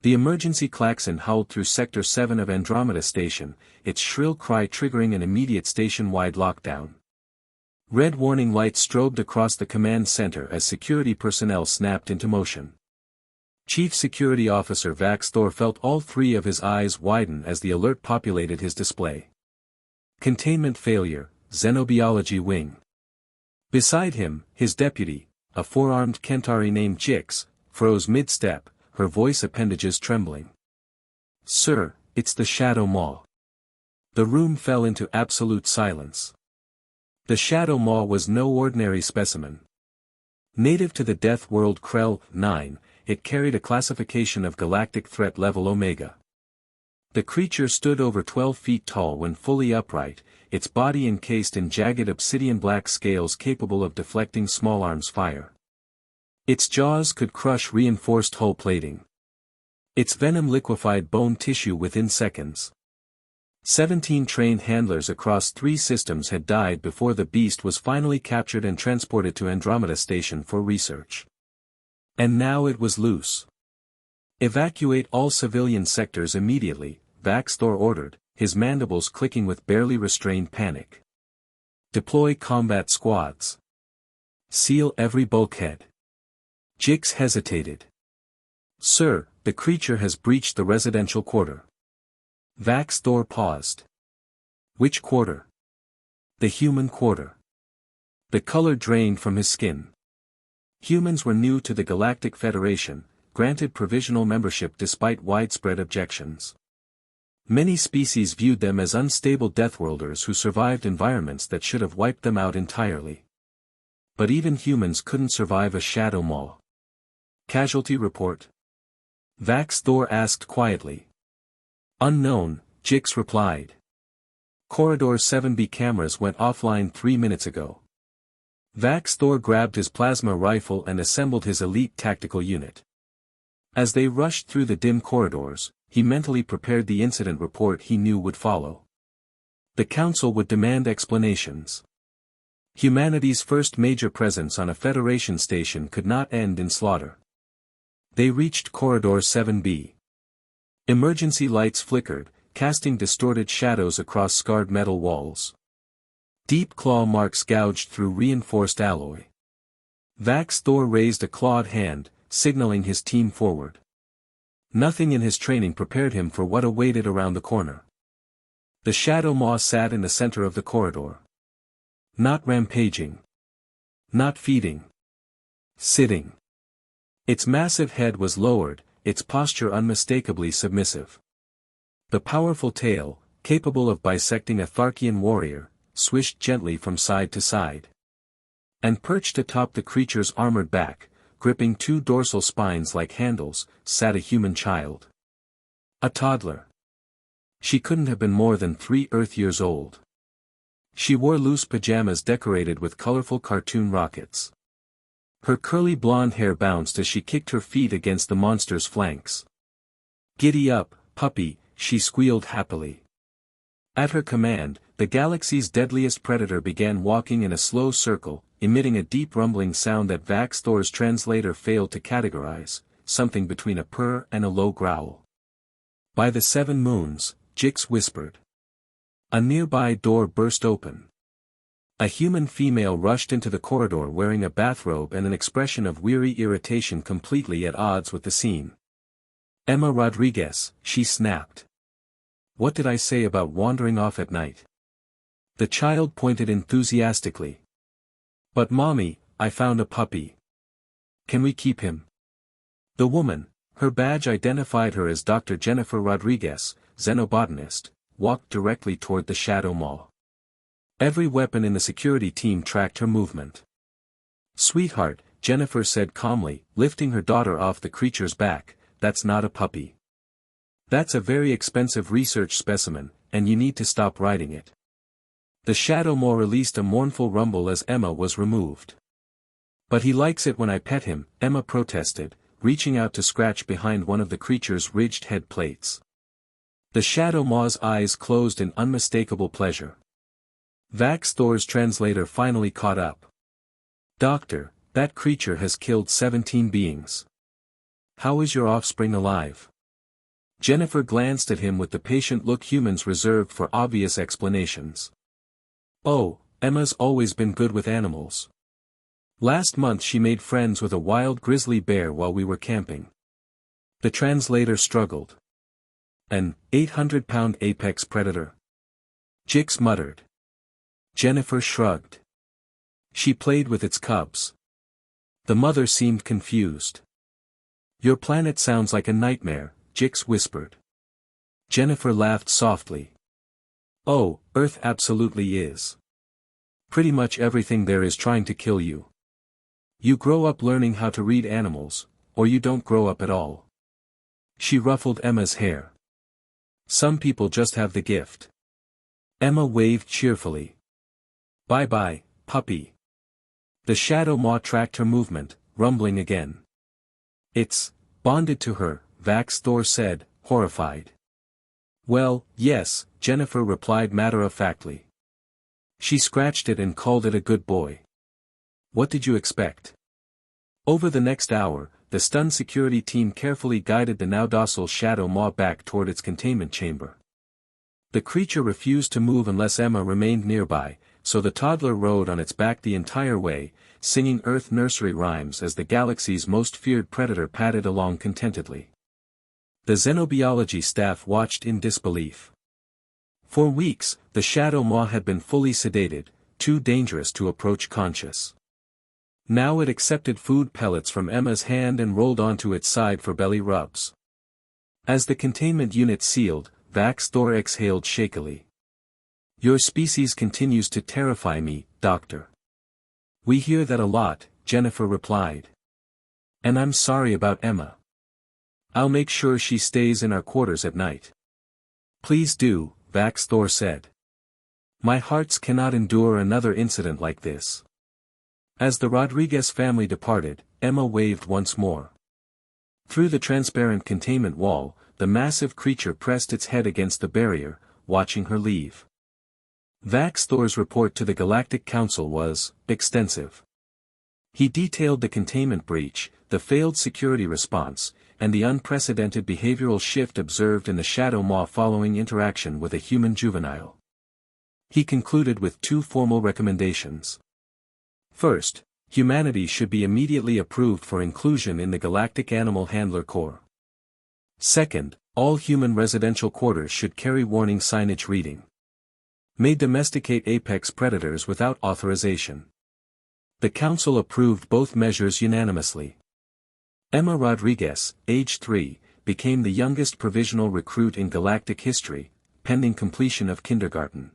The emergency klaxon howled through Sector 7 of Andromeda Station, its shrill cry triggering an immediate station-wide lockdown. Red warning lights strobed across the command center as security personnel snapped into motion. Chief Security Officer Vax Thor felt all three of his eyes widen as the alert populated his display. Containment failure, Xenobiology wing. Beside him, his deputy, a four-armed Kentari named Jix, froze mid-step, her voice appendages trembling. "Sir, it's the Shadow Maw." The room fell into absolute silence. The Shadow Maw was no ordinary specimen. Native to the Death World Krell 9, it carried a classification of galactic threat level Omega. The creature stood over 12 feet tall when fully upright, its body encased in jagged obsidian black scales capable of deflecting small arms fire. Its jaws could crush reinforced hull plating. Its venom liquefied bone tissue within seconds. 17 trained handlers across 3 systems had died before the beast was finally captured and transported to Andromeda Station for research. And now it was loose. "Evacuate all civilian sectors immediately," Vax Thor ordered, his mandibles clicking with barely restrained panic. "Deploy combat squads. Seal every bulkhead." Jix hesitated. "Sir, the creature has breached the residential quarter." Vax Thor paused. "Which quarter?" "The human quarter." The color drained from his skin. Humans were new to the Galactic Federation, granted provisional membership despite widespread objections. Many species viewed them as unstable deathworlders who survived environments that should have wiped them out entirely. But even humans couldn't survive a Shadow Maw. "Casualty report?" Vax Thor asked quietly. "Unknown," Jix replied. "Corridor 7B cameras went offline 3 minutes ago." Vax Thor grabbed his plasma rifle and assembled his elite tactical unit. As they rushed through the dim corridors, he mentally prepared the incident report he knew would follow. The Council would demand explanations. Humanity's first major presence on a Federation station could not end in slaughter. They reached Corridor 7B. Emergency lights flickered, casting distorted shadows across scarred metal walls. Deep claw marks gouged through reinforced alloy. Vax Thor raised a clawed hand, signaling his team forward. Nothing in his training prepared him for what awaited around the corner. The Shadow Maw sat in the center of the corridor. Not rampaging. Not feeding. Sitting. Its massive head was lowered, its posture unmistakably submissive. The powerful tail, capable of bisecting a Tharkian warrior, swished gently from side to side. And perched atop the creature's armored back, gripping 2 dorsal spines like handles, sat a human child. A toddler. She couldn't have been more than 3 Earth years old. She wore loose pajamas decorated with colorful cartoon rockets. Her curly blonde hair bounced as she kicked her feet against the monster's flanks. "Giddy up, puppy," she squealed happily. At her command, the galaxy's deadliest predator began walking in a slow circle, emitting a deep rumbling sound that Vax Thor's translator failed to categorize, something between a purr and a low growl. "By the 7 moons," Jix whispered. A nearby door burst open. A human female rushed into the corridor wearing a bathrobe and an expression of weary irritation completely at odds with the scene. "Emma Rodriguez," she snapped. "What did I say about wandering off at night?" The child pointed enthusiastically. "But mommy, I found a puppy. Can we keep him?" The woman, her badge identified her as Dr. Jennifer Rodriguez, xenobotanist, walked directly toward the Shadow Maw. Every weapon in the security team tracked her movement. "Sweetheart," Jennifer said calmly, lifting her daughter off the creature's back, "that's not a puppy. That's a very expensive research specimen, and you need to stop riding it." The Shadow Maw released a mournful rumble as Emma was removed. "But he likes it when I pet him," Emma protested, reaching out to scratch behind one of the creature's ridged head plates. The Shadow Maw's eyes closed in unmistakable pleasure. Vax Thor's translator finally caught up. "Doctor, that creature has killed 17 beings. How is your offspring alive?" Jennifer glanced at him with the patient look humans reserved for obvious explanations. Oh, Emma's always been good with animals. Last month she made friends with a wild grizzly bear while we were camping. The translator struggled. An 800-pound apex predator? Jix muttered. Jennifer shrugged. She played with its cubs. The mother seemed confused. Your planet sounds like a nightmare, Jix whispered. Jennifer laughed softly. Oh, Earth absolutely is. Pretty much everything there is trying to kill you. You grow up learning how to read animals, or you don't grow up at all. She ruffled Emma's hair. Some people just have the gift. Emma waved cheerfully. Bye-bye, puppy. The shadow maw tracked her movement, rumbling again. It's bonded to her, Vax Thor said, horrified. Well, yes, Jennifer replied matter-of-factly. She scratched it and called it a good boy. What did you expect? Over the next hour, the stunned security team carefully guided the now docile shadow maw back toward its containment chamber. The creature refused to move unless Emma remained nearby, so the toddler rode on its back the entire way, singing Earth nursery rhymes as the galaxy's most feared predator padded along contentedly. The xenobiology staff watched in disbelief. For weeks, the shadow maw had been fully sedated, too dangerous to approach conscious. Now it accepted food pellets from Emma's hand and rolled onto its side for belly rubs. As the containment unit sealed, Vax Thor exhaled shakily. Your species continues to terrify me, Doctor. We hear that a lot, Jennifer replied. And I'm sorry about Emma. I'll make sure she stays in our quarters at night. Please do, Vax Thor said. My hearts cannot endure another incident like this. As the Rodriguez family departed, Emma waved once more. Through the transparent containment wall, the massive creature pressed its head against the barrier, watching her leave. Vax Thor's report to the Galactic Council was extensive. He detailed the containment breach, the failed security response, and the unprecedented behavioral shift observed in the shadow maw following interaction with a human juvenile. He concluded with two formal recommendations. First, humanity should be immediately approved for inclusion in the Galactic Animal Handler Corps. Second, all human residential quarters should carry warning signage reading. May domesticate apex predators without authorization. The Council approved both measures unanimously. Emma Rodriguez, age 3, became the youngest provisional recruit in Galactic history, pending completion of kindergarten.